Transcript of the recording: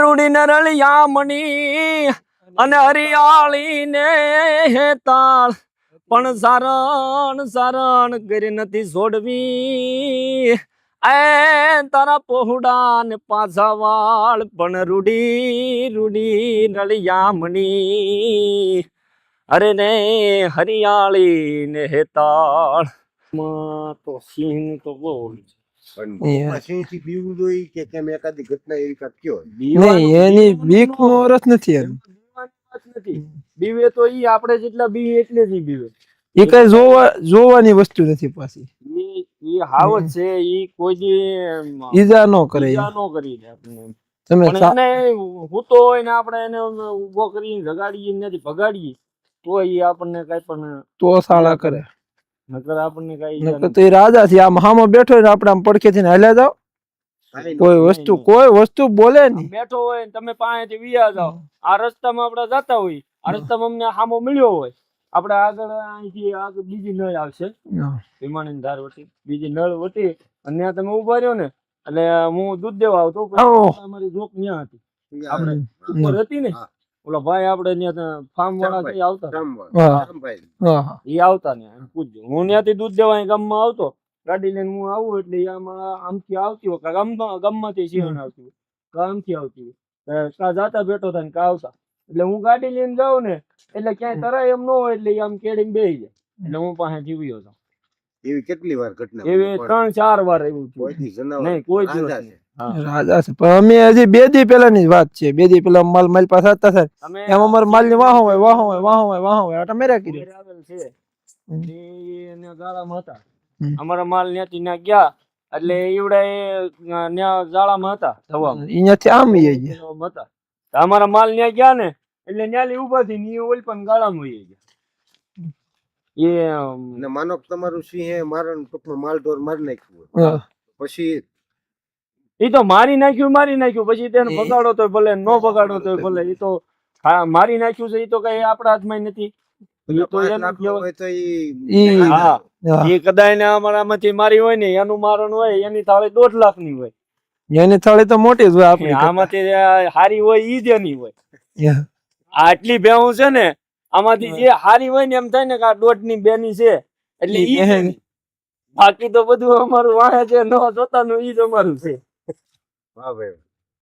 રૂડી ને રળિયા મણી અને હરિયાળી ને તાળ પણ સારણ કરી નથી છોડવી એ તારા પહોડા ને પાછા વાળ પણ રૂડી રળિયા મણી અરે ને હરિયાળી ને તાળ તો સિંહ તો બોલ સિંહથી બીવું જોઈએ કે કેમ એકાદી ઘટના એવી કાંઈક કયો નહીં એની બીક નો અર્થ નથી એમ બીવે તો ઈ આપણે જેટલા બીવે એટલે જ ઈ બીવે એ કઈ જોવાની વસ્તુ નથી પાછી ઈ હાવત છે ઈ કોઈ દી ઈજા ન કરે ઈજા નો કરી દે આપણને તમે પણ એને હૂતો હોય ને આપણે એને ઉભો કરીને જગાડીએ નથી ભગાડીએ તો ઈ આપણને કઈ પણ તો સાળા કરે નકર આપણને કઈ નકર તો એ રાજા છે આમ હામો બેઠો ને આપણે આમ પડખે થી હાલ્યા જાવ કોઈ વસ્તુ બોલે નહીં બેઠો હોય ને તમે પાસેથી વિયા જાવ આ રસ્તામાં આપણે જતા હોય આ રસ્તામાં અમને હામો મળ્યો હોય આપણે આગળ અહીંથી આગળ બીજી નળ આવશે વિમાની ધાર વટી બીજી નળ વટી અને ત્યાં તમે ઉભા રહ્યો ને એટલે હું દૂધ દેવા આવતો અમારી જોક ત્યાં હતી આપણે ઉપર હતી ને ઓલા ભાઈ આપણે ત્યાં ફાર્મ વાળા છે આવતા એ આવતા ને પૂછજો હું ત્યાંથી દૂધ દેવા ગામમાં આવતો ગાડી લઈને હું આવું એટલે આમથી આવતી હોય ગામમાંથી સિંહણ આવતી હોય આમથી આવતી હોય કા જાતા બેઠો થાય ને કા આવતા એટલે હું ગાડી લઈને જાઉં ને એટલે ક્યાંય તરાય એમ ન હોય એટલે આમ કેડીને બેસી જાય એટલે હું પાસે જીવ્યો છું એવી કેટલી વાર ઘટના એવી 3-4 વાર એવું થયું નહીં કોઈ દિવસ નહીં રાજા છે પણ અમે હજી 2 દી પહેલાની જ વાત છે 2 દી પહેલા માલ પાસે હતા સર એમ અમાર માલ ની વાહો હોય આટા મેરા કરી છે એને ગાળામાં હતા અમારા માલ ત્યાંથી ના ગયા એટલે ઈવડા ત્યાં જાળામાં હતા થવામાં અહીંયાથી આમ હતા અમારા માલ ત્યાં ગયા ને એટલે ન્યાલી ઉભા થી ની ઓલ પણ ગાળામાં વહી ગયા એ માનો તમારું સિંહે મારણ ટૂંકમાં માલઢોર મારી નાખ્યું પછી ઈ તો મારી નાખ્યું પછી તેને બગાડો તો ભલે ન બગાડો તો ભલે ઈ તો મારી નાખ્યું છે ઈ તો કઈ આપણા હાથમાં નથી એ કદાચ ને અમારામાંથી મારી હોય ને એનું મારણ હોય એની થાળી 1.5 લાખ ની હોય એની થાળી તો મોટી જ હોય આપણી આમાંથી હારી હોય ઈ જ એની હોય આટલી ભેહું છે ને આમાંથી જે હારી હોય ને એમ થાય ને કે આ 1.5 ની 2 ની છે એટલે ઈ બાકી તો બધું અમારું વાહે છે ન જોતાનું ઈ જ અમારું છે વાહ ભાઈ